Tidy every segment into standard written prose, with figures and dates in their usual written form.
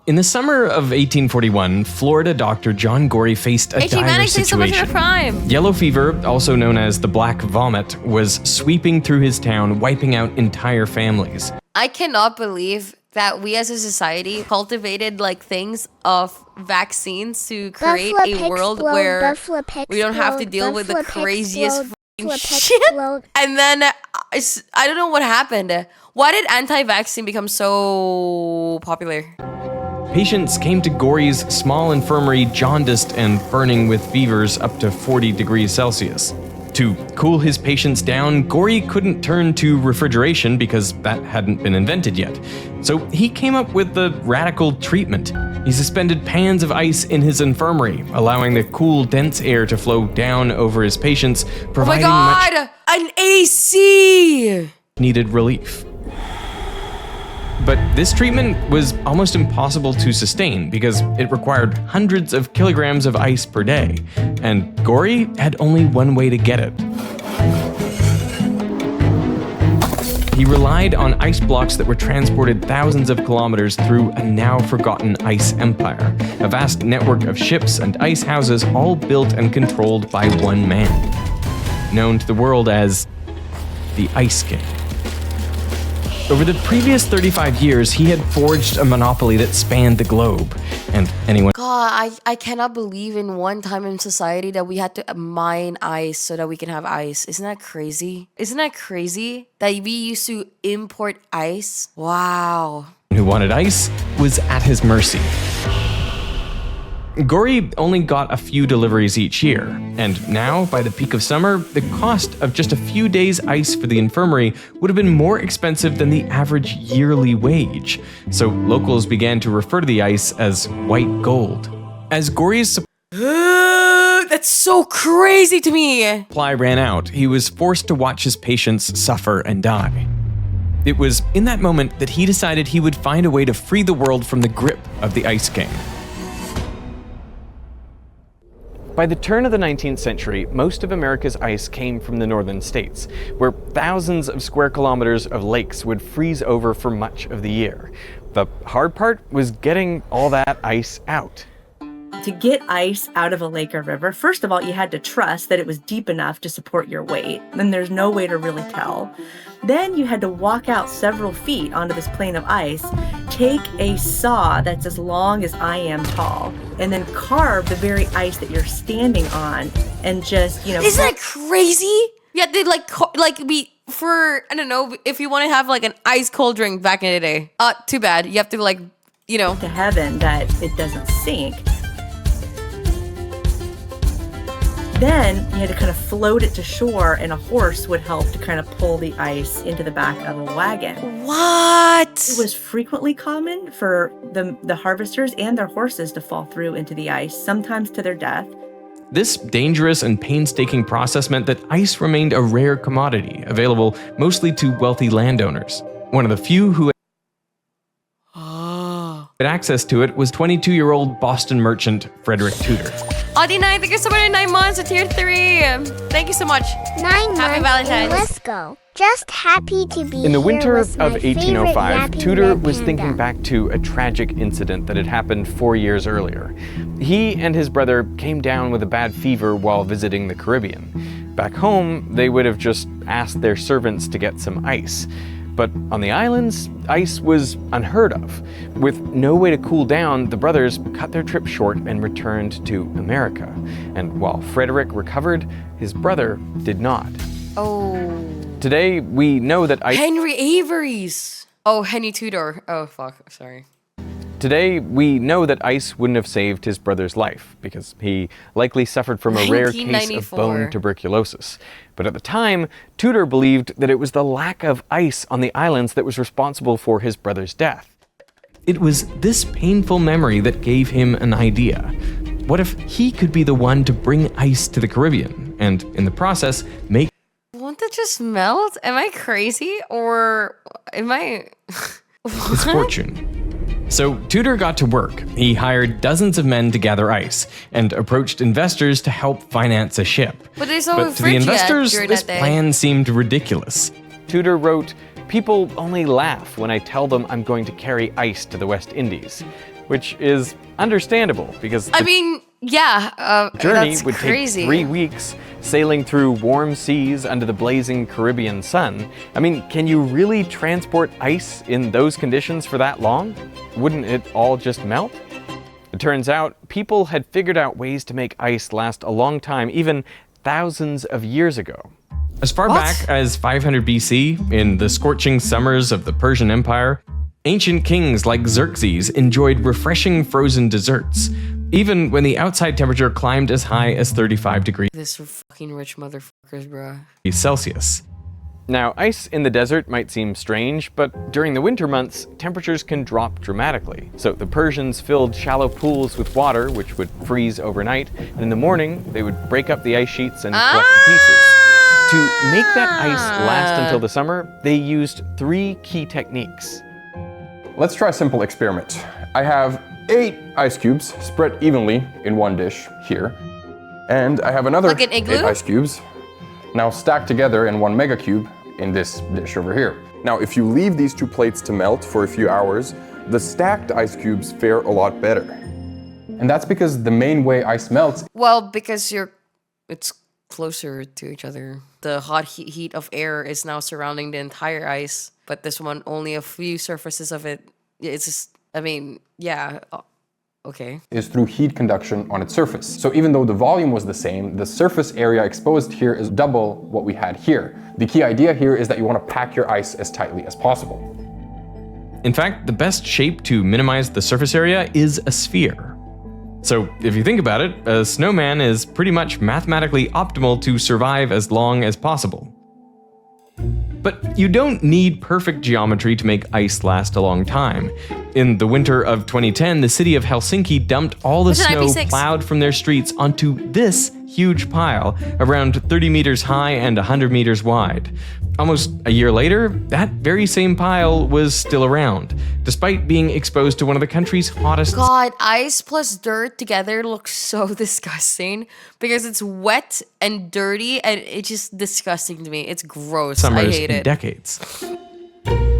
In the summer of 1841, Florida doctor John Gorey faced a dire situation. So much of a crime. Yellow fever, also known as the Black Vomit, was sweeping through his town, wiping out entire families. I cannot believe that we as a society cultivated like things of vaccines to create a world where we don't have to deal with the craziest shit. And then I don't know what happened. Why did anti-vaccine become so popular? Patients came to Gorey's small infirmary jaundiced and burning with fevers up to 40 degrees Celsius. To cool his patients down, Gorey couldn't turn to refrigeration because that hadn't been invented yet. So he came up with the radical treatment. He suspended pans of ice in his infirmary, allowing the cool, dense air to flow down over his patients, providing much an AC! Needed relief. But this treatment was almost impossible to sustain because it required hundreds of kilograms of ice per day, and Gorey had only one way to get it. He relied on ice blocks that were transported thousands of kilometers through a now-forgotten ice empire, a vast network of ships and ice houses all built and controlled by one man, known to the world as the Ice King. Over the previous 35 years, he had forged a monopoly that spanned the globe, and anyone— God, I cannot believe in one time in society that we had to mine ice so that we can have ice. Isn't that crazy? Isn't that crazy that we used to import ice? Wow. Who wanted ice was at his mercy. Gorey only got a few deliveries each year, and now, by the peak of summer, the cost of just a few days' ice for the infirmary would have been more expensive than the average yearly wage. So locals began to refer to the ice as white gold. As Gorey's that's so crazy to me! Supply ran out, he was forced to watch his patients suffer and die. It was in that moment that he decided he would find a way to free the world from the grip of the Ice King. By the turn of the 19th century, most of America's ice came from the northern states, where thousands of square kilometers of lakes would freeze over for much of the year. The hard part was getting all that ice out. To get ice out of a lake or river, first of all, you had to trust that it was deep enough to support your weight. Then there's no way to really tell. Then you had to walk out several feet onto this plane of ice, take a saw that's as long as I am tall, and then carve the very ice that you're standing on, and just, Isn't that crazy? Yeah, they for, I don't know, if you want to have like an ice cold drink back in the day. Too bad. You have to to heaven that it doesn't sink. Then you had to kind of float it to shore, and a horse would help to kind of pull the ice into the back of a wagon. What? It was frequently common for the harvesters and their horses to fall through into the ice, sometimes to their death. This dangerous and painstaking process meant that ice remained a rare commodity, available mostly to wealthy landowners. One of the few who had access to it was 22-year-old Boston merchant Frederick Tudor. Audie 9, thank you so much. 9 months at tier 3. Thank you so much. 9 Happy months. Valentine's. Let's go. Just happy to be In the winter here of with my 1805, favorite Tudor yappy was red thinking panda. back to a tragic incident that had happened 4 years earlier. He and his brother came down with a bad fever while visiting the Caribbean. Back home, they would have just asked their servants to get some ice. But on the islands, ice was unheard of. With no way to cool down, the brothers cut their trip short and returned to America. And while Frederick recovered, his brother did not. Oh. Today, we know that ice— Henry Avery's. Oh, Henry Tudor. Oh, fuck. Sorry. Today, we know that ice wouldn't have saved his brother's life because he likely suffered from a rare case of bone tuberculosis. But at the time, Tudor believed that it was the lack of ice on the islands that was responsible for his brother's death. It was this painful memory that gave him an idea. What if he could be the one to bring ice to the Caribbean and, in the process, make— Won't that just melt? Am I crazy? Or am I— his fortune? So Tudor got to work. He hired dozens of men to gather ice and approached investors to help finance a ship. But there's no But to the fridge yet investors, during this that day. plan seemed ridiculous. Tudor wrote, People only laugh when I tell them I'm going to carry ice to the West Indies, which is understandable because the journey that's would crazy. take 3 weeks, sailing through warm seas under the blazing Caribbean sun. I mean, can you really transport ice in those conditions for that long? Wouldn't it all just melt? It turns out people had figured out ways to make ice last a long time, even thousands of years ago. As far back as 500 BC, in the scorching summers of the Persian Empire, ancient kings like Xerxes enjoyed refreshing frozen desserts, even when the outside temperature climbed as high as 35 degrees This fucking rich motherfuckers, bro. Celsius. Now, ice in the desert might seem strange, but during the winter months, temperatures can drop dramatically. So the Persians filled shallow pools with water, which would freeze overnight, and in the morning, they would break up the ice sheets and collect the pieces. To make that ice last until the summer, they used 3 key techniques. Let's try a simple experiment. I have 8 ice cubes spread evenly in one dish here, and I have another Like an 8 igloo? ice cubes now stacked together in one mega cube in this dish over here. Now, if you leave these 2 plates to melt for a few hours, the stacked ice cubes fare a lot better. And that's because the main way ice melts. Well, because it's closer to each other. The hot heat of air is now surrounding the entire ice, but this one, only a few surfaces of it. It's just, okay. Is through heat conduction on its surface. So even though the volume was the same, the surface area exposed here is double what we had here. The key idea here is that you want to pack your ice as tightly as possible. In fact, the best shape to minimize the surface area is a sphere. So if you think about it, a snowman is pretty much mathematically optimal to survive as long as possible. But you don't need perfect geometry to make ice last a long time. In the winter of 2010, the city of Helsinki dumped all the Listen, snow IP6. plowed from their streets onto this huge pile, around 30 meters high and 100 meters wide. Almost a year later, that very same pile was still around, despite being exposed to one of the country's hottest God, ice plus dirt together looks so disgusting because it's wet and dirty and it's just disgusting to me. It's gross. I summers hate in it. decades.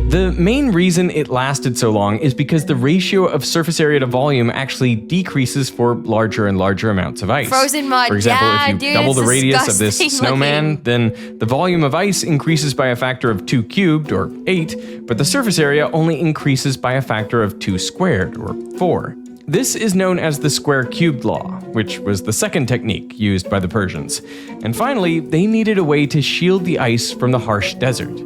The main reason it lasted so long is because the ratio of surface area to volume actually decreases for larger and larger amounts of ice. Frozen mud, For example, yeah, if you dude, double it's the radius of this disgusting snowman, looking. then the volume of ice increases by a factor of 2 cubed, or 8, but the surface area only increases by a factor of 2 squared, or 4. This is known as the square cubed law, which was the second technique used by the Persians. And finally, they needed a way to shield the ice from the harsh desert.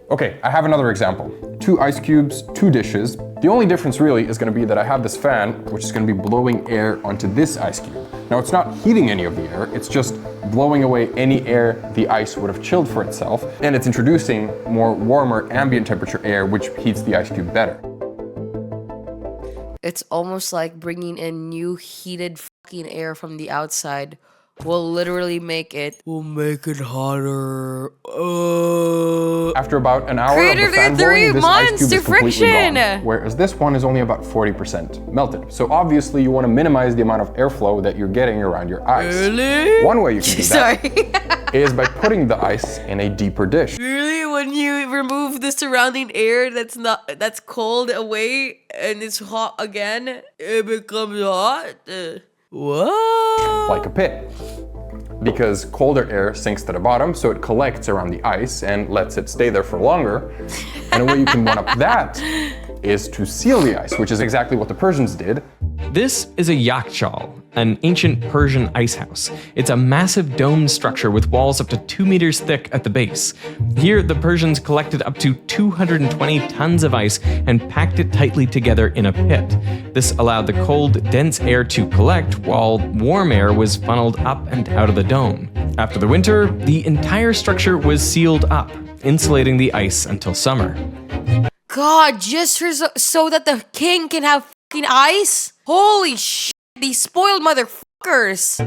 Okay, I have another example. 2 ice cubes, 2 dishes. The only difference really is going to be that I have this fan, which is going to be blowing air onto this ice cube. Now, it's not heating any of the air, it's just blowing away any air the ice would have chilled for itself, and it's introducing more warmer ambient temperature air, which heats the ice cube better. It's almost like bringing in new heated fucking air from the outside will literally make it hotter. After about an hour Created of the fan in blowing, 3 this ice months cube to is completely friction. gone, whereas this one is only about 40% melted. So obviously you want to minimize the amount of airflow that you're getting around your ice. Really? One way you can do that Sorry. is by putting the ice in a deeper dish. Really? When you remove the surrounding air that's cold away and it's hot again, it becomes hot? What? Like a pit. Because colder air sinks to the bottom, so it collects around the ice and lets it stay there for longer. And a way you can one-up that is to seal the ice, which is exactly what the Persians did. This is a yakhchal, an ancient Persian ice house. It's a massive domed structure with walls up to 2 meters thick at the base. Here, the Persians collected up to 220 tons of ice and packed it tightly together in a pit. This allowed the cold, dense air to collect while warm air was funneled up and out of the dome. After the winter, the entire structure was sealed up, insulating the ice until summer. God, just so that the king can have fucking ice? Holy shit, these spoiled motherfuckers.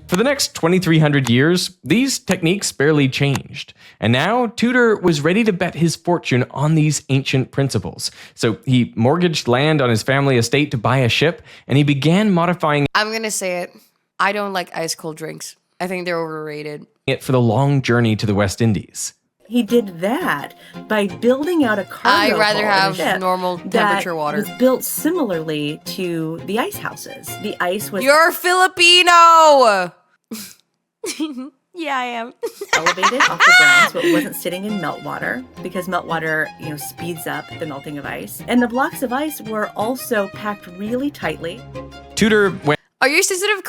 For the next 2,300 years, these techniques barely changed. And now, Tudor was ready to bet his fortune on these ancient principles. So he mortgaged land on his family estate to buy a ship, and he began modifying I'm gonna say it. I don't like ice cold drinks. I think they're overrated. it for the long journey to the West Indies. He did that by building out a cargo I'd rather hold have normal temperature water. That was built similarly to the ice houses. The ice was You're Filipino! Yeah, I am. elevated off the ground, so it wasn't sitting in meltwater, because meltwater, speeds up the melting of ice. And the blocks of ice were also packed really tightly. Tudor went Are you sensitive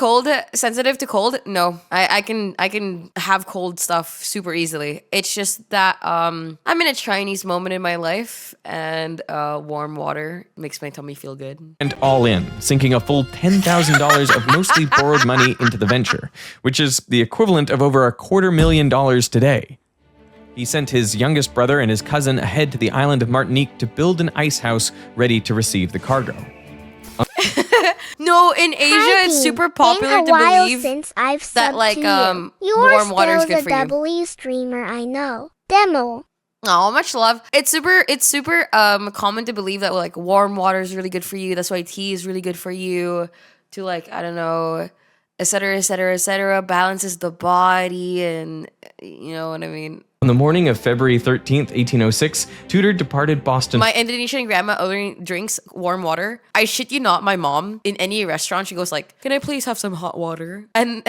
to cold? No. I can have cold stuff super easily. It's just that I'm in a Chinese moment in my life, and warm water makes my tummy feel good. all in, sinking a full $10,000 of mostly borrowed money into the venture, which is the equivalent of over $250,000 today. He sent his youngest brother and his cousin ahead to the island of Martinique to build an ice house ready to receive the cargo. No, in Asia, it's super popular to believe that like warm water is good for you. You're still the W streamer I know. Demo. Oh, much love. It's super common to believe that like warm water is really good for you. That's why tea is really good for you. To like, I don't know, etc., etc., etc. Balances the body, and you know what I mean. On the morning of February 13th, 1806, Tudor departed Boston. My Indonesian grandma ordering drinks warm water. I shit you not, my mom in any restaurant, she goes like, "Can I please have some hot water?" And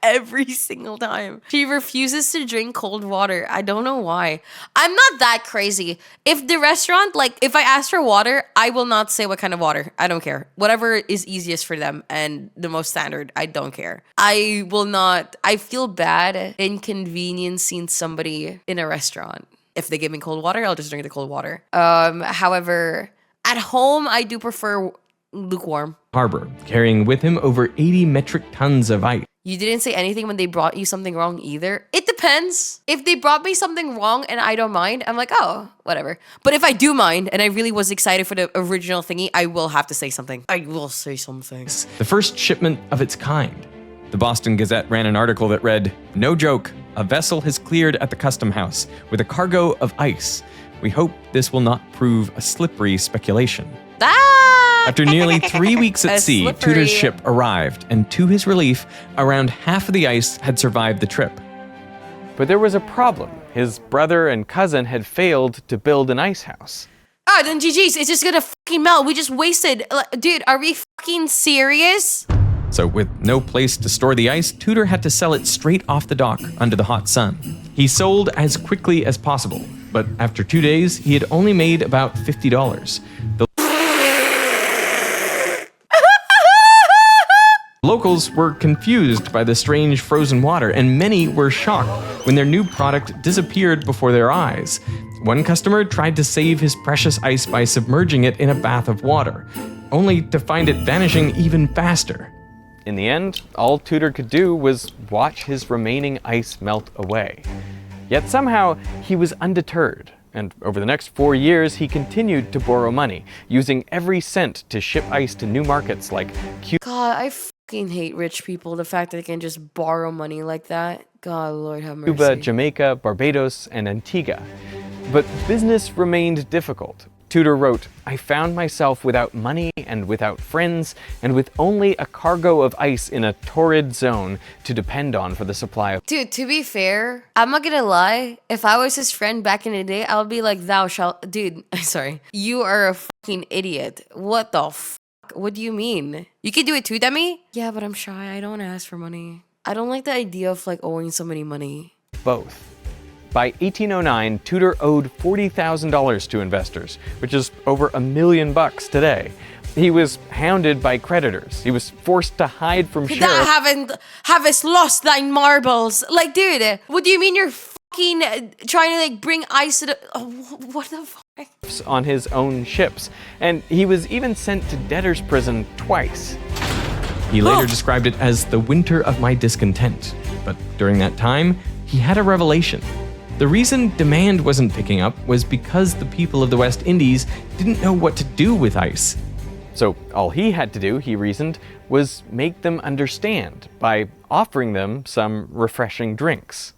every single time she refuses to drink cold water. I don't know why. I'm not that crazy. If the restaurant, like if I ask for water, I will not say what kind of water. I don't care. Whatever is easiest for them and the most standard, I don't care. I will not. I feel bad inconveniencing somebody in a restaurant. If they give me cold water, I'll just drink the cold water. However, at home, I do prefer lukewarm. Harbor, carrying with him over 80 metric tons of ice. You didn't say anything when they brought you something wrong either. It depends. If they brought me something wrong and I don't mind, I'm like, oh, whatever. But if I do mind and I really was excited for the original thingy, I will have to say something. I will say something. The first shipment of its kind. The Boston Gazette ran an article that read, "No joke, a vessel has cleared at the custom house with a cargo of ice. We hope this will not prove a slippery speculation." After nearly 3 weeks at sea, Slippery. Tudor's ship arrived, and to his relief, around half of the ice had survived the trip. But there was a problem. His brother and cousin had failed to build an ice house. Oh, then GG's. It's just gonna fucking melt. We just wasted. Dude, are we fucking serious? So with no place to store the ice, Tudor had to sell it straight off the dock under the hot sun. He sold as quickly as possible, but after 2 days, he had only made about $50. The locals were confused by the strange frozen water, and many were shocked when their new product disappeared before their eyes. One customer tried to save his precious ice by submerging it in a bath of water, only to find it vanishing even faster. In the end, all Tudor could do was watch his remaining ice melt away. Yet somehow, he was undeterred, and over the next 4 years, he continued to borrow money, using every cent to ship ice to new markets like God, I fucking hate rich people. The fact that they can just borrow money like that. God, Lord have mercy. Cuba, Jamaica, Barbados, and Antigua. But business remained difficult. Tudor wrote, "I found myself without money and without friends, and with only a cargo of ice in a torrid zone to depend on for the supply of..." Dude, to be fair, I'm not gonna lie. If I was his friend back in the day, I would be like, "Thou shalt..." Dude, sorry. You are a fucking idiot. What the fuck? What do you mean? You can do it too, Demi? Yeah, but I'm shy. I don't ask for money. I don't like the idea of like owing somebody money. Both. By 1809, Tudor owed $40,000 to investors, which is over $1 million today. He was hounded by creditors. He was forced to hide from sheriffs. That haven't lost thine marbles. Like, dude, what do you mean you're fucking trying to like bring ice to the... Oh, what the fuck? On his own ships, and he was even sent to debtor's prison twice. He later described it as the winter of my discontent, but during that time, he had a revelation. The reason demand wasn't picking up was because the people of the West Indies didn't know what to do with ice. So all he had to do, he reasoned, was make them understand by offering them some refreshing drinks.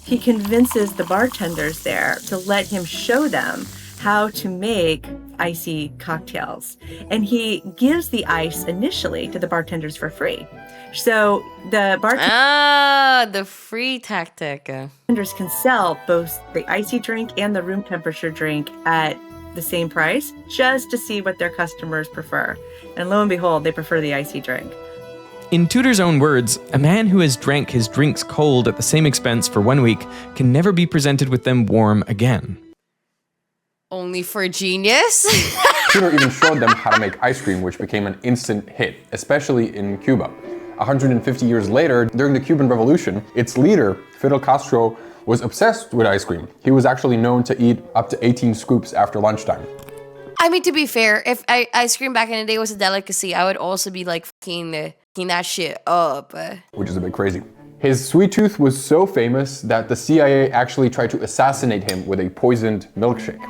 He convinces the bartenders there to let him show them how to make icy cocktails. And he gives the ice initially to the bartenders for free. So the the free tactic. bartenders can sell both the icy drink and the room temperature drink at the same price just to see what their customers prefer. And lo and behold, they prefer the icy drink. In Tudor's own words, a man who has drank his drinks cold at the same expense for 1 week can never be presented with them warm again. Only for genius? Tudor even showed them how to make ice cream, which became an instant hit, especially in Cuba. 150 years later, during the Cuban Revolution, its leader, Fidel Castro, was obsessed with ice cream. He was actually known to eat up to 18 scoops after lunchtime. I mean, to be fair, if ice cream back in the day was a delicacy, I would also be like fucking that shit up. Which is a bit crazy. His sweet tooth was so famous that the CIA actually tried to assassinate him with a poisoned milkshake.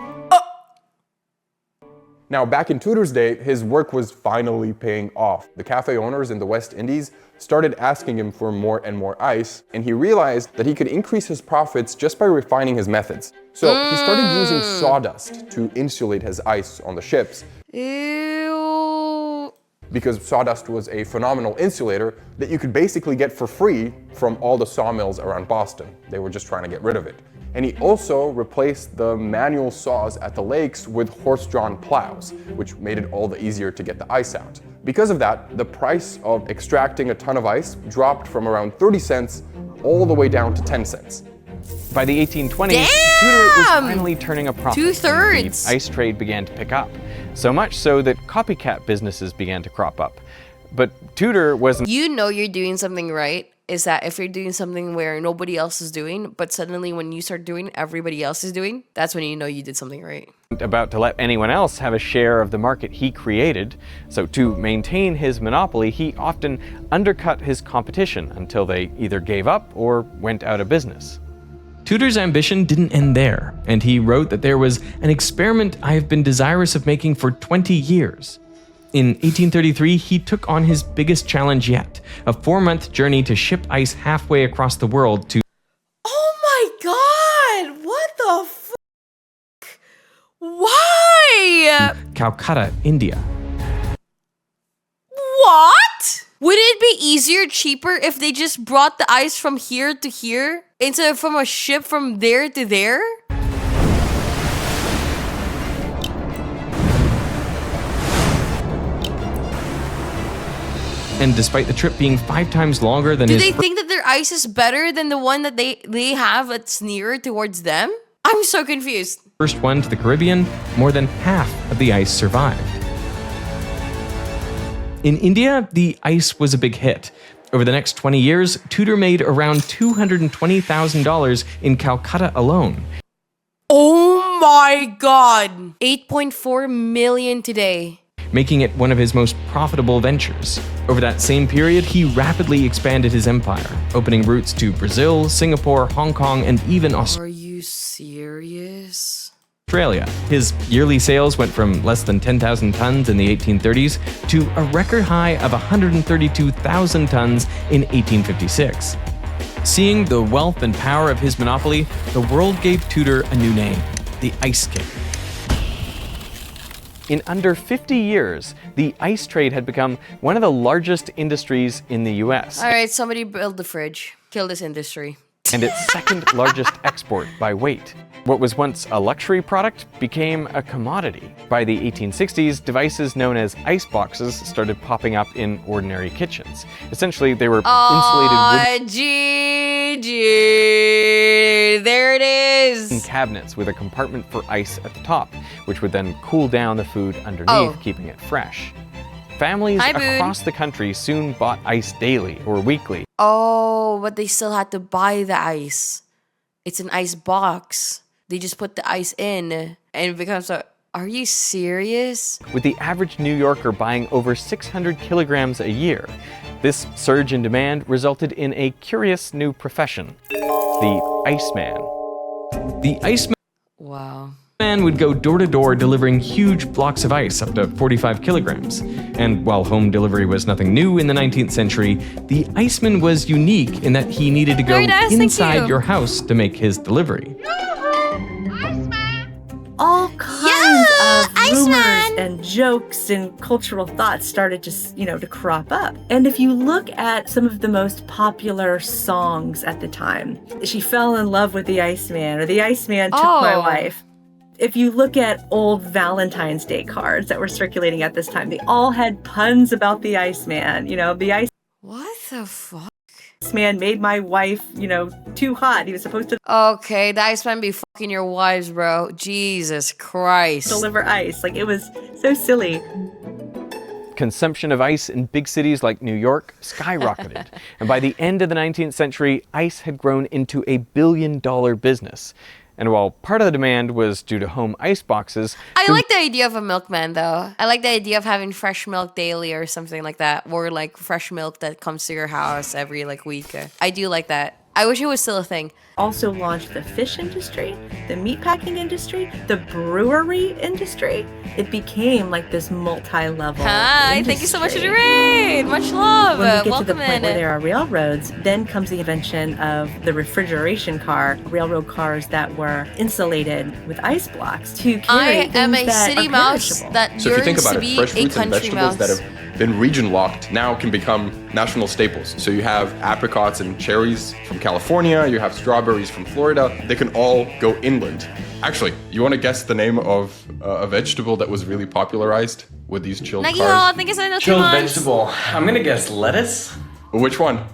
Now, back in Tudor's day, his work was finally paying off. The cafe owners in the West Indies started asking him for more and more ice, and he realized that he could increase his profits just by refining his methods. So he started using sawdust to insulate his ice on the ships. Ew. Because sawdust was a phenomenal insulator that you could basically get for free from all the sawmills around Boston. They were just trying to get rid of it. And he also replaced the manual saws at the lakes with horse-drawn plows, which made it all the easier to get the ice out. Because of that, the price of extracting a ton of ice dropped from around 30 cents all the way down to 10 cents. By the 1820s, Tudor was finally turning a profit. 2/3. The ice trade began to pick up. So much so that copycat businesses began to crop up. But Tudor wasn't You know you're doing something right is that if you're doing something where nobody else is doing, but suddenly when you start doing, everybody else is doing, that's when you know you did something right. about to let anyone else have a share of the market he created. So to maintain his monopoly, he often undercut his competition until they either gave up or went out of business. Tudor's ambition didn't end there, and he wrote that there was an experiment I have been desirous of making for 20 years. In 1833, he took on his biggest challenge yet, a 4-month journey to ship ice halfway across the world to Oh my god! What the fuck? Why? Calcutta, India. What? Would it be easier, cheaper if they just brought the ice from here to here instead of from a ship from there to there? And despite the trip being 5 times longer than Do his they think that their ice is better than the one that they have that's nearer towards them? I'm so confused. first one to the Caribbean, more than half of the ice survived. In India, the ice was a big hit. Over the next 20 years, Tudor made around $220,000 in Calcutta alone. Oh my god! 8.4 million today. Making it one of his most profitable ventures. Over that same period, he rapidly expanded his empire, opening routes to Brazil, Singapore, Hong Kong, and even Are you serious? Australia. His yearly sales went from less than 10,000 tons in the 1830s to a record high of 132,000 tons in 1856. Seeing the wealth and power of his monopoly, the world gave Tudor a new name, the Ice King. In under 50 years, the ice trade had become one of the largest industries in the US. All right, somebody build the fridge. Kill this industry. And its second largest export by weight. What was once a luxury product became a commodity. By the 1860s, devices known as ice boxes started popping up in ordinary kitchens. Essentially, they were insulated wooden There it is. cabinets with a compartment for ice at the top, which would then cool down the food underneath, keeping it fresh. Families across the country soon bought ice daily or weekly. Oh, but they still had to buy the ice. It's an ice box. They just put the ice in and it becomes a... Are you serious? With the average New Yorker buying over 600 kilograms a year. This surge in demand resulted in a curious new profession, the Iceman. The Iceman Wow. would go door to door delivering huge blocks of ice up to 45 kilograms. And while home delivery was nothing new in the 19th century, the Iceman was unique in that he needed to go inside your house to make his delivery. All kinds of rumors and jokes and cultural thoughts started to crop up. And if you look at some of the most popular songs at the time, she fell in love with the Iceman, or the Iceman took my wife. If you look at old Valentine's Day cards that were circulating at this time, they all had puns about the Iceman. The Iceman. What the fuck? Iceman made my wife, too hot. He was supposed to Okay, the Iceman be fucking your wives, bro. Jesus Christ. deliver ice. Like, it was so silly. Consumption of ice in big cities like New York skyrocketed. And by the end of the 19th century, ice had grown into a billion-dollar business. And while part of the demand was due to home ice boxes... I like the idea of a milkman, though. I like the idea of having fresh milk daily or something like that. Or, like, fresh milk that comes to your house every, week. I do like that. I wish it was still a thing. Also launched the fish industry, the meatpacking industry, the brewery industry. It became like this multi-level Hi, industry. thank you so much for the raid. Much love. When we get Welcome to the point in. where there are railroads, then comes the invention of the refrigeration car, railroad cars that were insulated with ice blocks to carry I am things a that city are mouse perishable. that So if you think yearns about to it, be fresh a fruits and country vegetables mouse. that have been region locked now can become national staples. So you have apricots and cherries from California, you have strawberries from Florida. They can all go inland. Actually, you want to guess the name of a vegetable that was really popularized with these chilled Nagi cars? ho, thank you so much. Chilled vegetable. I'm gonna guess lettuce? Which one?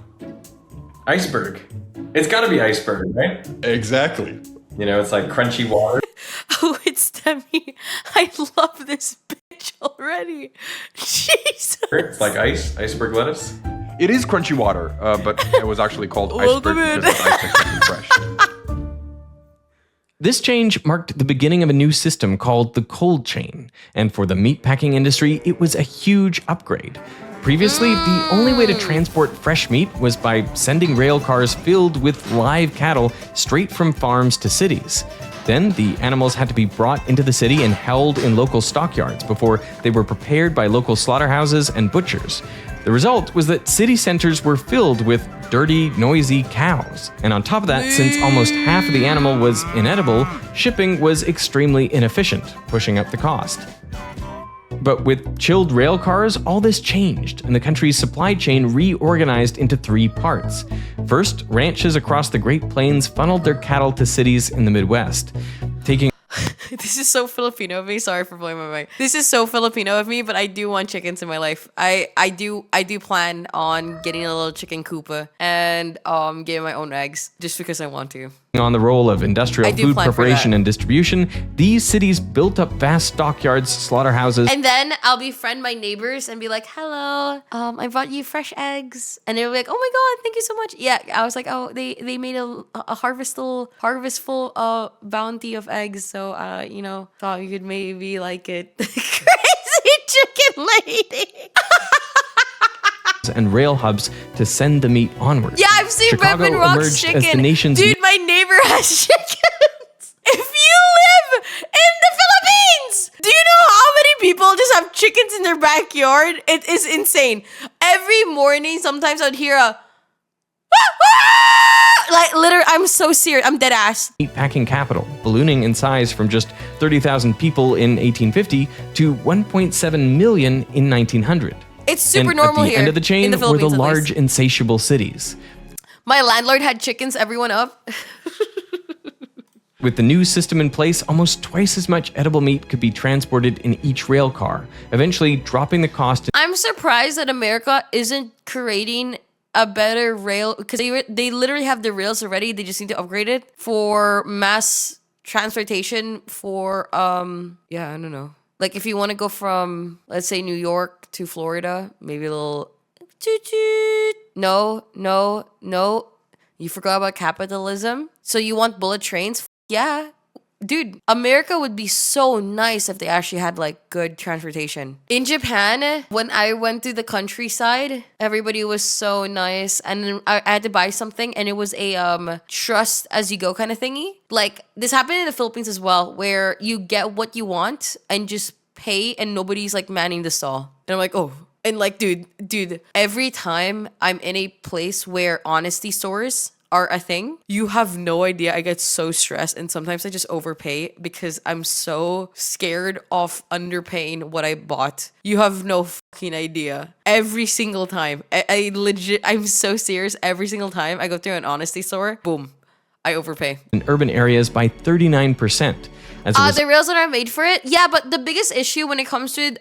Iceberg. It's gotta be iceberg, right? Exactly. It's like crunchy water. Oh, it's Demi. I love this bitch already. Jesus. It's like iceberg lettuce. It is crunchy water, but it was actually called iceberg because it's ice that kept it fresh. This change marked the beginning of a new system called the cold chain, and for the meatpacking industry, it was a huge upgrade. Previously, the only way to transport fresh meat was by sending rail cars filled with live cattle straight from farms to cities. Then, the animals had to be brought into the city and held in local stockyards before they were prepared by local slaughterhouses and butchers. The result was that city centers were filled with dirty, noisy cows. And on top of that, since almost half of the animal was inedible, shipping was extremely inefficient, pushing up the cost. But with chilled rail cars, all this changed, and the country's supply chain reorganized into three parts. First, ranches across the Great Plains funneled their cattle to cities in the Midwest, taking This is so Filipino of me. Sorry for blowing my mind. This is so Filipino of me, but I do want chickens in my life. I do plan on getting a little chicken coopa and getting my own eggs just because I want to. on the role of industrial I do food plan for preparation that. and distribution, these cities built up vast stockyards, slaughterhouses, And then I'll befriend my neighbors and be like, "Hello, I brought you fresh eggs," and they're like, "Oh my god, thank you so much." Yeah, I was like, "Oh, they made a harvestful bounty of eggs, so thought you could maybe like it." Crazy chicken lady. and rail hubs to send the meat onward. Yeah, I've seen Chicago Redmond Rock's emerged chicken. as the nation's Dude, my neighbor has chickens. If you live in the Philippines, do you know how many people just have chickens in their backyard? It is insane. Every morning, sometimes I'd hear a like literally. I'm so serious. I'm dead ass. meatpacking capital, ballooning in size from just 30,000 people in 1850 to 1.7 million in 1900. It's super and normal at the here end of the chain in the were Philippines. the at large, least. insatiable cities. My landlord had chickens. Everyone up. With the new system in place, almost twice as much edible meat could be transported in each rail car, eventually dropping the cost. I'm surprised that America isn't creating a better rail because they literally have the rails already. They just need to upgrade it for mass transportation for I don't know. Like if you want to go from let's say New York to Florida, maybe a little toot toot. No. You forgot about capitalism. So you want bullet trains? Yeah. Dude, America would be so nice if they actually had like good transportation. In Japan, when I went to the countryside, everybody was so nice. And then I had to buy something and it was a trust as you go kind of thingy. Like this happened in the Philippines as well, where you get what you want and just pay and nobody's like manning the stall. And I'm like, oh. And like, dude, every time I'm in a place where honesty stores, are a thing. You have no idea. I get so stressed and sometimes I just overpay because I'm so scared of underpaying what I bought. You have no fucking idea. Every single time. I legit, I'm so serious. Every single time I go through an honesty store, boom, I overpay. In urban areas by 39%. The rails that are made for it. Yeah, but the biggest issue when it comes to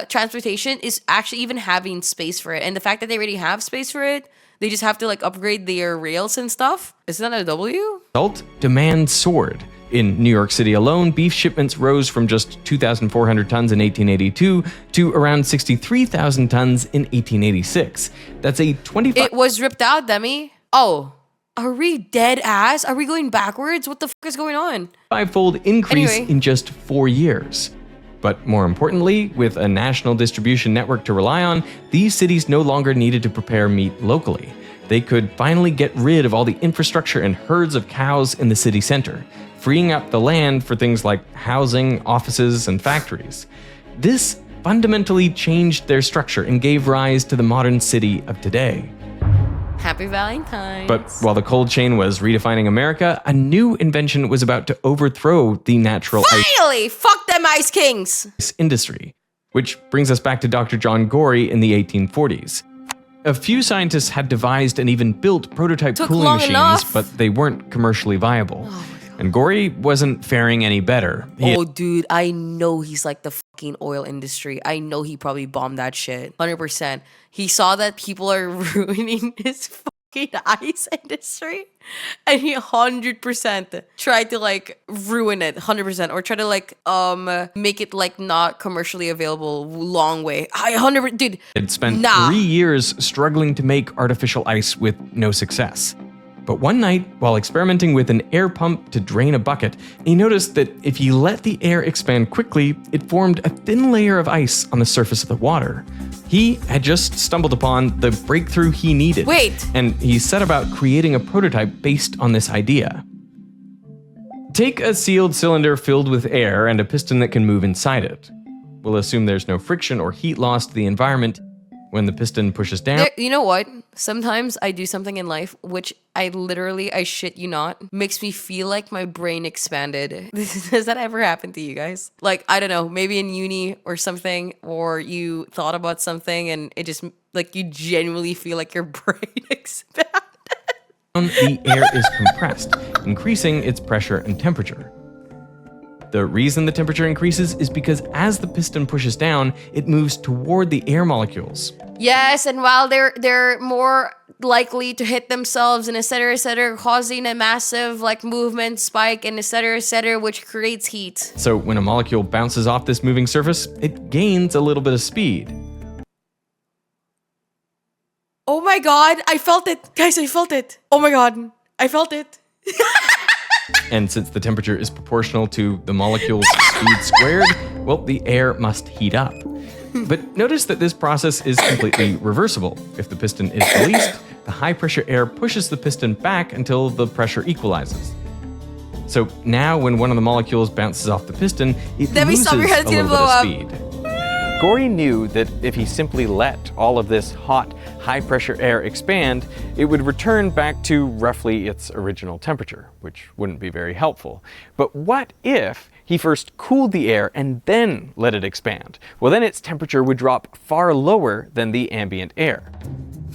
transportation is actually even having space for it. And the fact that they already have space for it, they just have to like upgrade their rails and stuff. Isn't that a W? Result, demand soared. In New York City alone, beef shipments rose from just 2,400 tons in 1882 to around 63,000 tons in 1886. That's a 25... It was ripped out, Demi. Oh, are we dead ass? Are we going backwards? What the fuck is going on? Five-fold increase in just 4 years. But more importantly, with a national distribution network to rely on, these cities no longer needed to prepare meat locally. They could finally get rid of all the infrastructure and herds of cows in the city center, freeing up the land for things like housing, offices, and factories. This fundamentally changed their structure and gave rise to the modern city of today. Happy Valentine's. But while the cold chain was redefining America, a new invention was about to overthrow the natural Finally! Fuck them Ice Kings! ice industry, which brings us back to Dr. John Gorey in the 1840s. A few scientists had devised and even built prototype cooling machines, but they weren't commercially viable. And Gorey wasn't faring any better. Oh, dude, I know he's like the fucking oil industry. I know he probably bombed that shit. 100%. He saw that people are ruining his fucking ice industry. And he 100% tried to like ruin it. 100%. Or try to like make it like not commercially available long way. I 100%, dude. Had spent 3 years struggling to make artificial ice with no success. But one night, while experimenting with an air pump to drain a bucket, he noticed that if he let the air expand quickly, it formed a thin layer of ice on the surface of the water. He had just stumbled upon the breakthrough he needed. And he set about creating a prototype based on this idea. Take a sealed cylinder filled with air and a piston that can move inside it. We'll assume there's no friction or heat loss to the environment. When the piston pushes down... You know what? Sometimes I do something in life which I shit you not, makes me feel like my brain expanded. Does that ever happen to you guys? Like, I don't know, maybe in uni or something, or you thought about something and it just, like, you genuinely feel like your brain expanded. The air is compressed, increasing its pressure and temperature. The reason the temperature increases is because as the piston pushes down, it moves toward the air molecules. Yes, and while they're more likely to hit themselves and et cetera, causing a massive like movement spike and et cetera, which creates heat. So when a molecule bounces off this moving surface, it gains a little bit of speed. Oh my god, I felt it. Guys, I felt it. Oh my god, I felt it. And since the temperature is proportional to the molecule's speed squared, well, the air must heat up. But notice that this process is completely reversible. If the piston is released, the high pressure air pushes the piston back until the pressure equalizes. So now when one of the molecules bounces off the piston, it loses a little bit of speed. Gorey knew that if he simply let all of this hot, high-pressure air expand, it would return back to roughly its original temperature, which wouldn't be very helpful. But what if he first cooled the air and then let it expand? Well, then its temperature would drop far lower than the ambient air.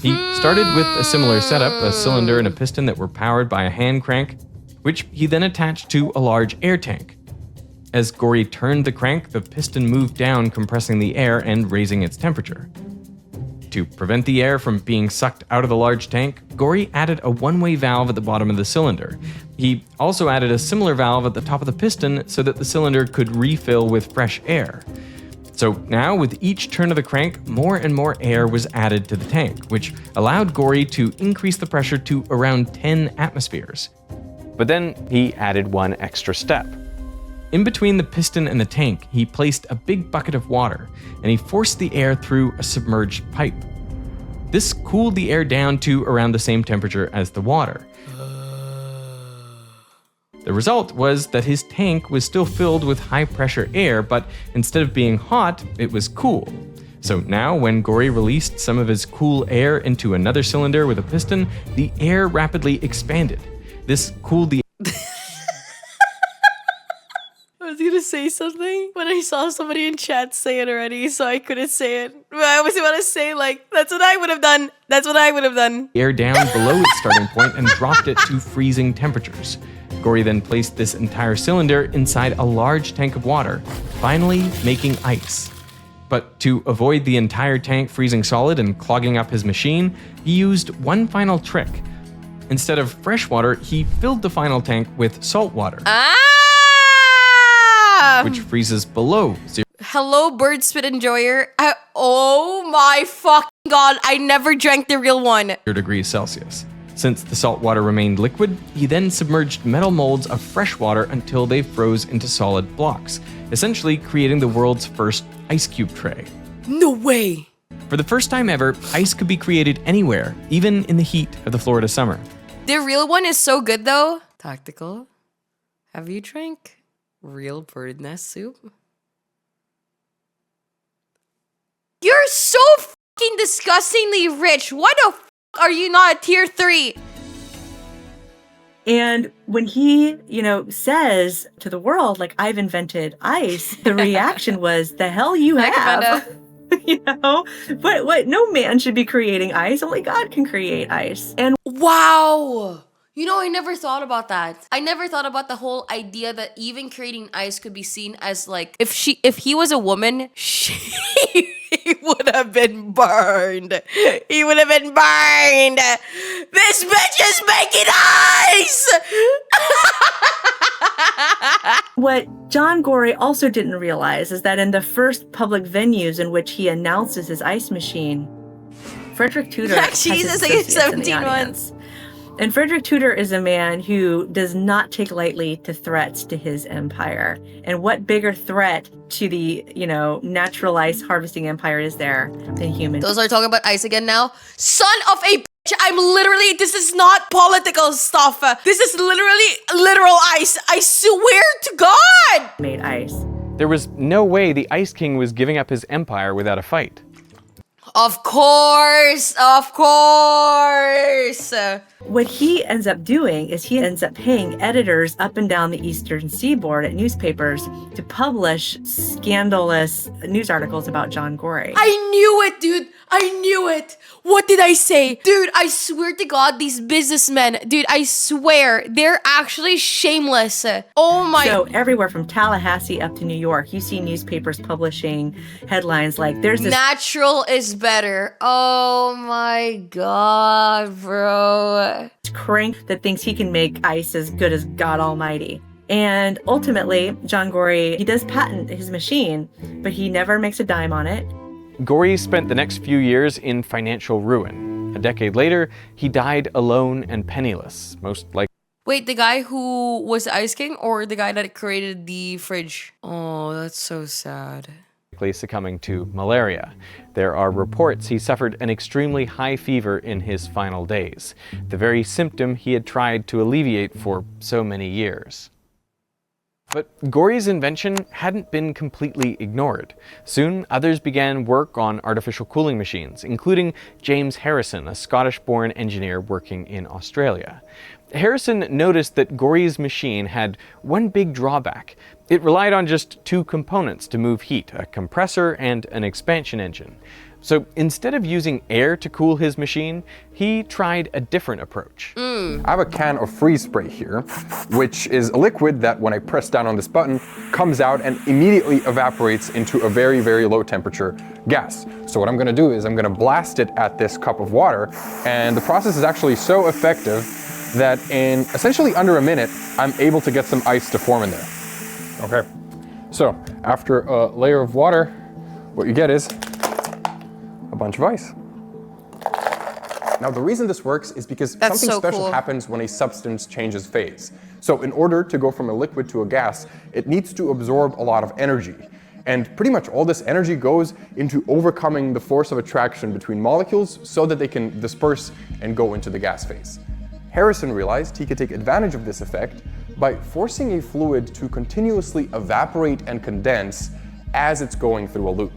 He started with a similar setup, a cylinder and a piston that were powered by a hand crank, which he then attached to a large air tank. As Gorey turned the crank, the piston moved down, compressing the air and raising its temperature. To prevent the air from being sucked out of the large tank, Gorey added a one-way valve at the bottom of the cylinder. He also added a similar valve at the top of the piston so that the cylinder could refill with fresh air. So now, with each turn of the crank, more and more air was added to the tank, which allowed Gorey to increase the pressure to around 10 atmospheres. But then he added one extra step. In between the piston and the tank, he placed a big bucket of water, and he forced the air through a submerged pipe. This cooled the air down to around the same temperature as the water. The result was that his tank was still filled with high-pressure air, but instead of being hot, it was cool. So now, when Gory released some of his cool air into another cylinder with a piston, the air rapidly expanded. This cooled the I was gonna say something, but I saw somebody in chat say it already, so I couldn't say it. But I was about to say, like, that's what I would have done. That's what I would have done. air down below its starting point and dropped it to freezing temperatures. Gory then placed this entire cylinder inside a large tank of water, finally making ice. But to avoid the entire tank freezing solid and clogging up his machine, he used one final trick. Instead of fresh water, he filled the final tank with salt water, which freezes below 0 Hello, bird spit enjoyer. Oh my fucking god, I never drank the real one. degrees Celsius. Since the salt water remained liquid, he then submerged metal molds of fresh water until they froze into solid blocks, essentially creating the world's first ice cube tray. No way. For the first time ever, ice could be created anywhere, even in the heat of the Florida summer. The real one is so good though. Tactical, have you drank real bird nest soup? You're so fucking disgustingly rich. Why the fuck are you not a tier 3? And when he, says to the world, like, I've invented ice, the reaction was, the hell you have. But what? No man should be creating ice. Only God can create ice. And Wow. I never thought about that. I never thought about the whole idea that even creating ice could be seen as like, if he was a woman, he would have been burned. He would have been burned. This bitch is making ice. what John Gory also didn't realize is that in the first public venues in which he announces his ice machine, Frederick Tudor has his Jesus, I associates get in the 17 audience. And Frederick Tudor is a man who does not take lightly to threats to his empire. And what bigger threat to the, natural ice harvesting empire is there than humans? Those are talking about ice again now. Son of a bitch, this is not political stuff. This is literally literal ice. I swear to God. Made ice. There was no way the Ice King was giving up his empire without a fight. Of course. What he ends up doing is he ends up paying editors up and down the eastern seaboard at newspapers to publish scandalous news articles about John Gory. I knew it, dude. I knew it. What did I say? Dude, I swear to God, these businessmen, dude, I swear, they're actually shameless. Oh my. So everywhere from Tallahassee up to New York, you see newspapers publishing headlines like, there's this natural is better. Oh my God, bro. crank that thinks he can make ice as good as God Almighty. And ultimately, John Gory, he does patent his machine, but he never makes a dime on it. Gory spent the next few years in financial ruin. A decade later, he died alone and penniless, most likely. Wait, the guy who was the Ice King or the guy that created the fridge? Oh, that's so sad. Succumbing to malaria. There are reports he suffered an extremely high fever in his final days, the very symptom he had tried to alleviate for so many years. But Gory's invention hadn't been completely ignored. Soon, others began work on artificial cooling machines, including James Harrison, a Scottish-born engineer working in Australia. Harrison noticed that Gory's machine had one big drawback. It relied on just two components to move heat, a compressor and an expansion engine. So instead of using air to cool his machine, he tried a different approach. I have a can of freeze spray here, which is a liquid that when I press down on this button, comes out and immediately evaporates into a very, very low temperature gas. So what I'm gonna do is I'm gonna blast it at this cup of water, and the process is actually so effective that in essentially under a minute, I'm able to get some ice to form in there. Okay, so after a layer of water, what you get is a bunch of ice. Now the reason this works is because something so special cool. happens when a substance changes phase. So in order to go from a liquid to a gas, it needs to absorb a lot of energy. And pretty much all this energy goes into overcoming the force of attraction between molecules so that they can disperse and go into the gas phase. Harrison realized he could take advantage of this effect by forcing a fluid to continuously evaporate and condense as it's going through a loop.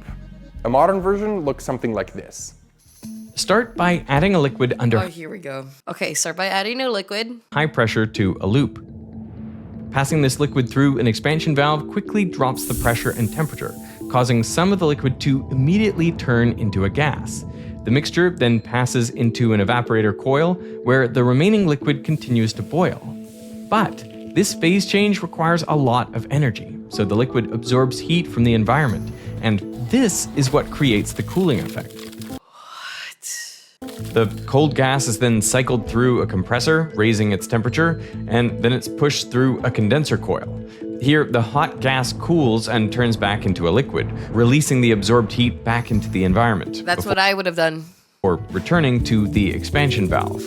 A modern version looks something like this. Start by adding a liquid under Oh, here we go. Okay, start by adding a liquid. high pressure to a loop. Passing this liquid through an expansion valve quickly drops the pressure and temperature, causing some of the liquid to immediately turn into a gas. The mixture then passes into an evaporator coil where the remaining liquid continues to boil. But this phase change requires a lot of energy, so the liquid absorbs heat from the environment, and this is what creates the cooling effect. The cold gas is then cycled through a compressor, raising its temperature, and then it's pushed through a condenser coil. Here, the hot gas cools and turns back into a liquid, releasing the absorbed heat back into the environment. That's what I would have done. Or returning to the expansion valve.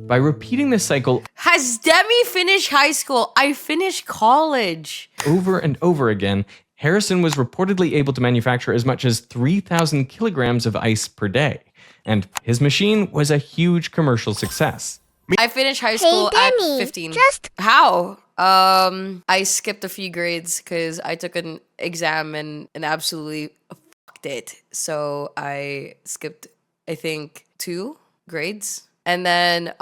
By repeating this cycle Has Demi finished high school? I finished college. over and over again, Harrison was reportedly able to manufacture as much as 3,000 kilograms of ice per day. And his machine was a huge commercial success. I finished high school at Demi, 15. just- How? I skipped a few grades because I took an exam and absolutely fucked it. So I skipped, I think, 2 grades. And then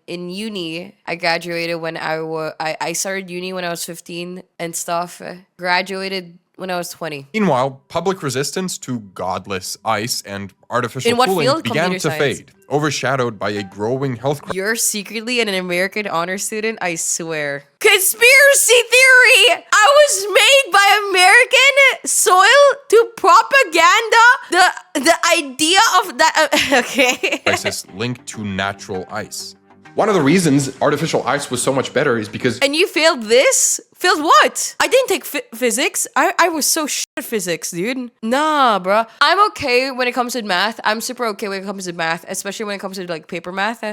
in uni, I graduated when I started uni when I was 15 and stuff. Graduated when I was 20. Meanwhile, public resistance to godless ice and artificial In what cooling field? began Computer to science. fade, overshadowed by a growing health crisis. You're secretly an American honor student, I swear. Conspiracy theory! I was made by American soil to propaganda the idea of that. Okay. crisis linked to natural ice. One of the reasons artificial ice was so much better is because And you failed this? Failed what? I didn't take physics. I was so shit at physics, dude. Nah, bruh. I'm okay when it comes to math. I'm super okay when it comes to math, especially when it comes to like paper math.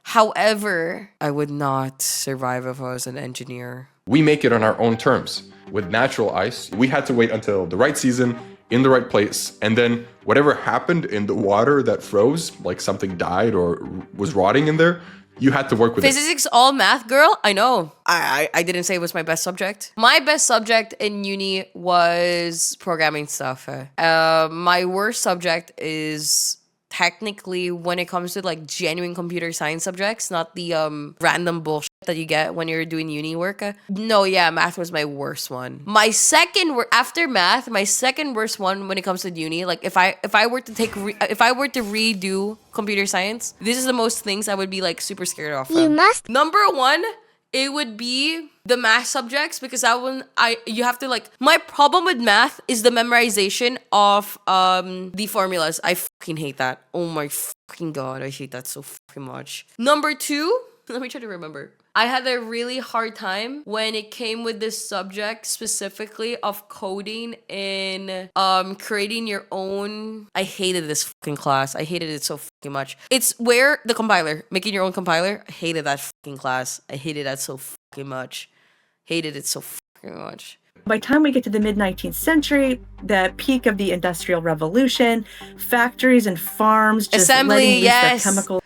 However, I would not survive if I was an engineer. we make it on our own terms. With natural ice, we had to wait until the right season, in the right place, and then whatever happened in the water that froze, like something died or was rotting in there, you had to work with it. Physics all math, girl? I know. I didn't say it was my best subject. My best subject in uni was programming stuff. My worst subject is technically when it comes to like genuine computer science subjects, not the random bullshit that you get when you're doing uni work. No, yeah, math was my worst one. My second after math, my second worst one when it comes to uni, like if I were to redo computer science, this is the most things I would be like super scared of. You must Number 1, it would be the math subjects because that one you have to like my problem with math is the memorization of the formulas. I fucking hate that. Oh my fucking god, I hate that so fucking much. Number 2, let me try to remember. I had a really hard time when it came with this subject specifically of coding and creating your own. I hated this fucking class. I hated it so fucking much. It's where the compiler, making your own compiler. I hated that fucking class. I hated that so fucking much. Hated it so fucking much. By the time we get to the mid-19th century, the peak of the Industrial Revolution, factories and farms just Assembly, letting loose yes. their chemicals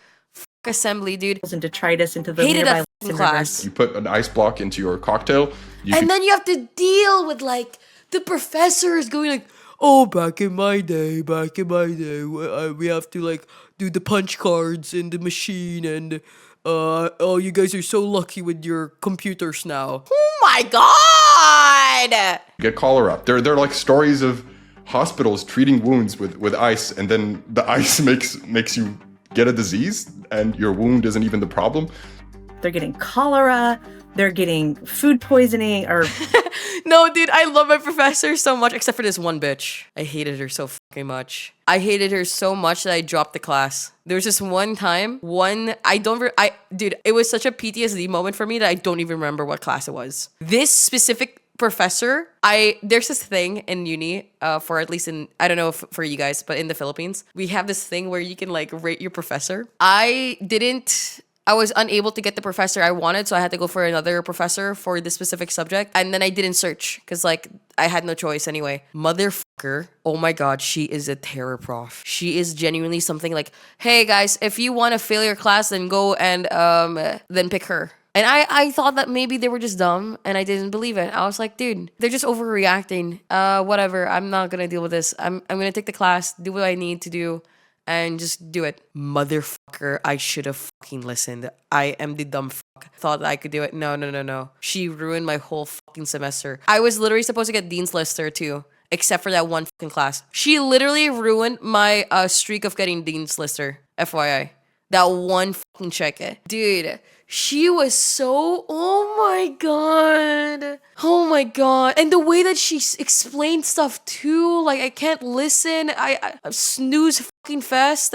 Assembly, dude. and detritus into the Hated nearby that fucking lakes and class. rivers. You put an ice block into your cocktail, And then you have to deal with like the professor is going like, oh, back in my day, we have to like do the punch cards in the machine and oh, you guys are so lucky with your computers now. Oh my god! get cholera. They're like stories of hospitals treating wounds with ice, and then the ice makes you get a disease, and your wound isn't even the problem. They're getting cholera. They're getting food poisoning or No, dude, I love my professor so much, except for this one bitch. I hated her so fucking much. I hated her so much that I dropped the class. There was this one time, dude, it was such a PTSD moment for me that I don't even remember what class it was. This specific professor, there's this thing in uni, for at least in, I don't know if for you guys, but in the Philippines, we have this thing where you can like rate your professor. I was unable to get the professor I wanted, so I had to go for another professor for this specific subject. And then I didn't search because like I had no choice anyway. Motherfucker. Oh my god, she is a terror prof. She is genuinely something like, hey guys, if you want to fail your class, then go and then pick her. And I thought that maybe they were just dumb and I didn't believe it. I was like, dude, they're just overreacting. Whatever. I'm not gonna deal with this. I'm gonna take the class, do what I need to do, and just do it. Motherfucker, I should have fucking listened. I am the dumb fuck. Thought that I could do it. No. She ruined my whole fucking semester. I was literally supposed to get Dean's Lister too, except for that one fucking class. She literally ruined my streak of getting Dean's Lister. FYI. That one fucking check. Dude, she was so, oh my god. And the way that she explained stuff too, like I can't listen. I snooze fucking fast.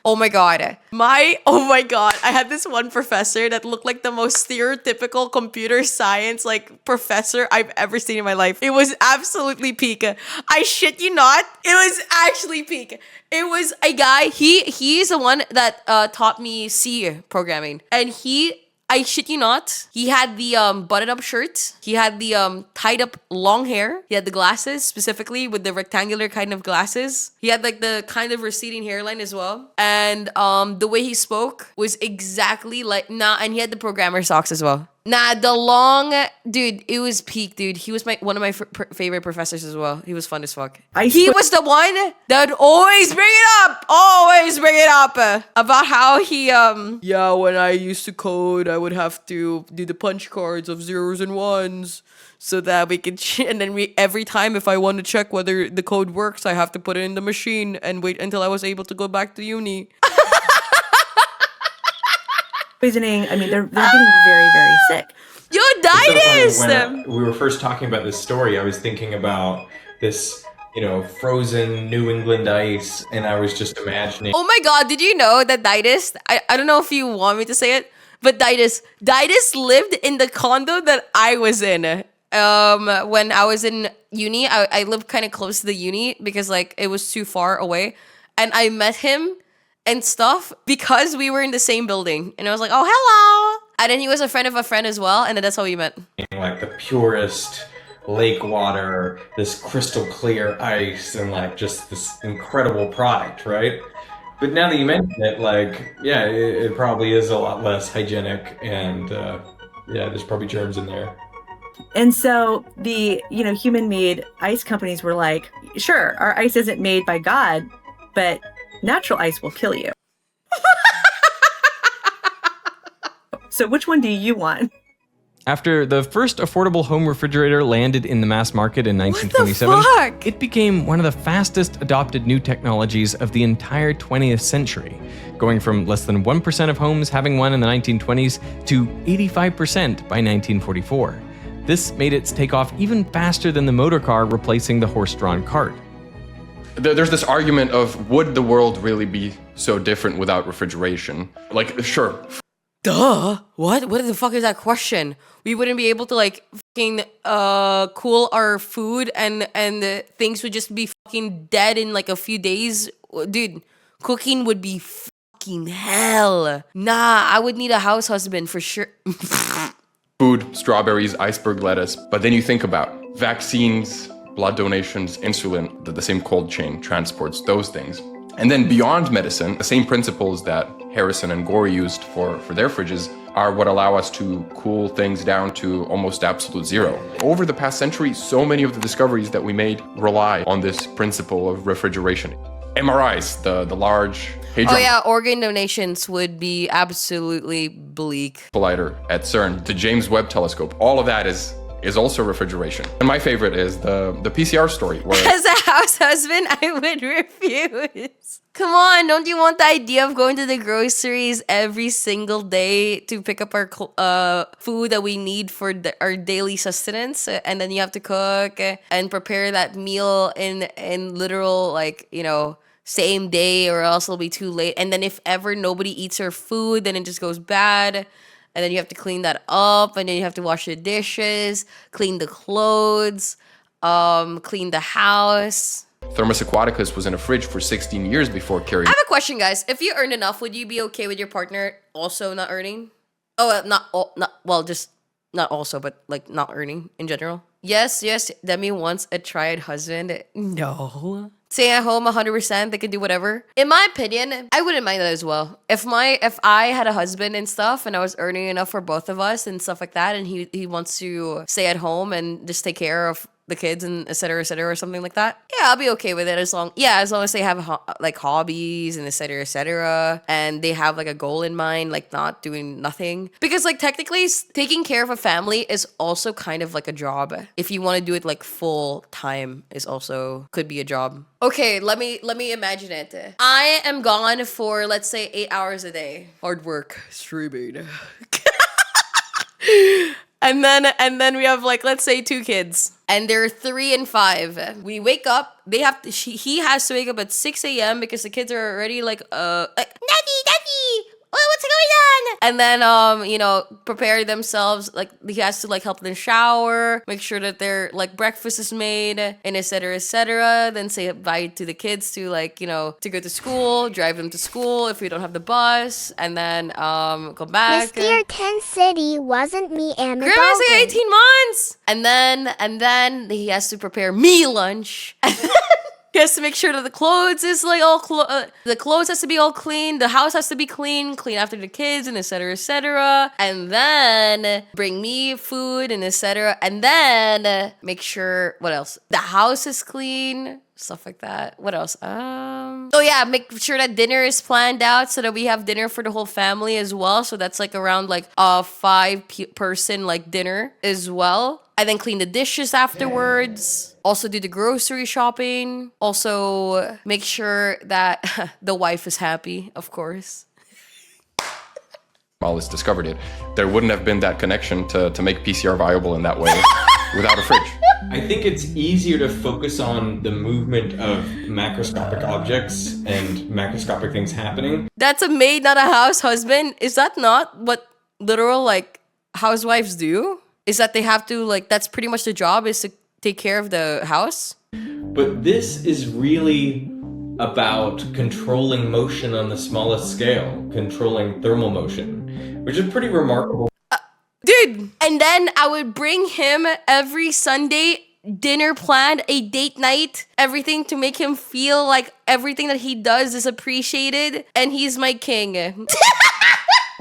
Oh my god. I had this one professor that looked like the most stereotypical computer science like professor I've ever seen in my life. It was absolutely peak. I shit you not. It was actually peak. It was a guy, he's the one that taught me C programming. And I shit you not, he had the button up shirt, he had the tied up long hair, he had the glasses, specifically with the rectangular kind of glasses. He had like the kind of receding hairline as well. And the way he spoke was exactly like, and he had the programmer socks as well. The long, dude, it was peak, dude. He was one of my favorite professors as well. He was fun as fuck. He was the one that would always bring it up about how he, when I used to code, I would have to do the punch cards of zeros and ones so that we could, and then every time if I want to check whether the code works, I have to put it in the machine and wait until I was able to go back to uni. Poisoning. I mean, they're getting very, very sick. Yo, Ditus! So when we were first talking about this story, I was thinking about this, frozen New England ice, and I was just imagining. Oh my god, did you know that Ditus, I don't know if you want me to say it, but Ditus lived in the condo that I was in. When I was in uni, I lived kind of close to the uni because like it was too far away, and I met him and stuff because we were in the same building. And I was like, oh, hello. And then he was a friend of a friend as well. And then that's how we met. Like the purest lake water, this crystal clear ice, and like just this incredible product, right? But now that you mention it, like, yeah, it probably is a lot less hygienic. And there's probably germs in there. And so the, human-made ice companies were like, sure, our ice isn't made by God, but natural ice will kill you. So which one do you want? After the first affordable home refrigerator landed in the mass market in 1927, it became one of the fastest adopted new technologies of the entire 20th century, going from less than 1% of homes having one in the 1920s to 85% by 1944. This made its takeoff even faster than the motor car replacing the horse-drawn cart. There's this argument of, would the world really be so different without refrigeration? Like, sure. Duh. What the fuck is that question? We wouldn't be able to like fucking cool our food and things would just be fucking dead in like a few days. Dude, cooking would be fucking hell. Nah, I would need a house husband for sure. Food, strawberries, iceberg lettuce. But then you think about vaccines, blood donations, insulin, the same cold chain transports those things. And then beyond medicine, the same principles that Harrison and Gore used for their fridges are what allow us to cool things down to almost absolute zero. Over the past century, so many of the discoveries that we made rely on this principle of refrigeration. MRIs, the large hadron organ donations would be absolutely bleak. Collider at CERN, the James Webb Telescope, all of that is also refrigeration. And my favorite is the PCR story. Where as a house husband, I would refuse. Come on, don't you want the idea of going to the groceries every single day to pick up our food that we need for our daily sustenance? And then you have to cook and prepare that meal in literal, same day, or else it'll be too late. And then if ever nobody eats our food, then it just goes bad. And then you have to clean that up, and then you have to wash the dishes, clean the clothes, clean the house. Thermos Aquaticus was in a fridge for 16 years before carrying. I have a question, guys. If you earn enough, would you be okay with your partner also not earning? Not also, but like not earning in general. Yes, Demi wants a triad husband. No. staying at home 100%, they can do whatever. In my opinion, I wouldn't mind that as well. If I had a husband and stuff and I was earning enough for both of us and stuff like that, and he wants to stay at home and just take care of the kids and et cetera, or something like that, yeah, I'll be okay with it as long as they have like hobbies and et cetera, and they have like a goal in mind, like not doing nothing. Because like technically taking care of a family is also kind of like a job. If you want to do it like full time, is also could be a job. Okay, let me imagine it. I am gone for, let's say, 8 hours a day. Hard work, streaming. And then we have like, let's say 2 kids. And they're 3 and 5. We wake up. He has to wake up at 6 a.m. because the kids are already like Daddy, what's going on? And then prepare themselves. Like he has to like help them shower, make sure that their like breakfast is made, and et cetera. Then say bye to the kids to to go to school, drive them to school if we don't have the bus, and then go back. Mr. 10 City wasn't me and the Grandma's like dolphin. 18 months. And then he has to prepare me lunch. He has to make sure that the clothes is like all the clothes has to be all clean, the house has to be clean after the kids, and et cetera, and then bring me food and et cetera, and then make sure what else? The house is clean, stuff like that. What else? Oh yeah, make sure that dinner is planned out so that we have dinner for the whole family as well. So that's like around like a 5-person like dinner as well. And then clean the dishes afterwards. Also do the grocery shopping. Also make sure that the wife is happy, of course. Alice discovered it, there wouldn't have been that connection to make PCR viable in that way without a fridge. I think it's easier to focus on the movement of macroscopic objects and macroscopic things happening. That's a maid, not a house husband. Is that not what literal like housewives do? Is that they have to like, that's pretty much the job, is to take care of the house? But this is really about controlling motion on the smallest scale, controlling thermal motion, which is pretty remarkable. Dude, and then I would bring him every Sunday, dinner planned, a date night, everything to make him feel like everything that he does is appreciated, and he's my king.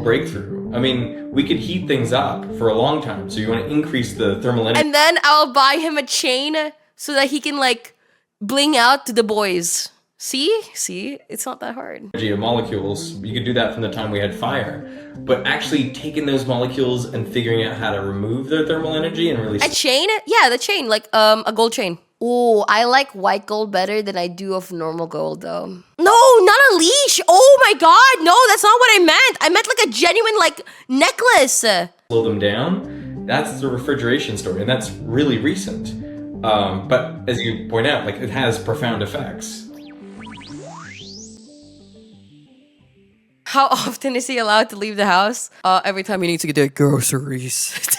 Breakthrough. I mean, we could heat things up for a long time, so you want to increase the thermal energy. And then I'll buy him a chain so that he can like bling out to the boys. See, it's not that hard. Of molecules, you could do that from the time we had fire, but actually taking those molecules and figuring out how to remove their thermal energy and really a chain? Yeah, the chain, like a gold chain. Oh, I like white gold better than I do of normal gold though. No, not a leash. Oh my god, no, that's not what I meant. I meant like a genuine like necklace. slow them down. That's the refrigeration story, and that's really recent. But as you point out, like it has profound effects. How often is he allowed to leave the house? Every time he needs to get the groceries.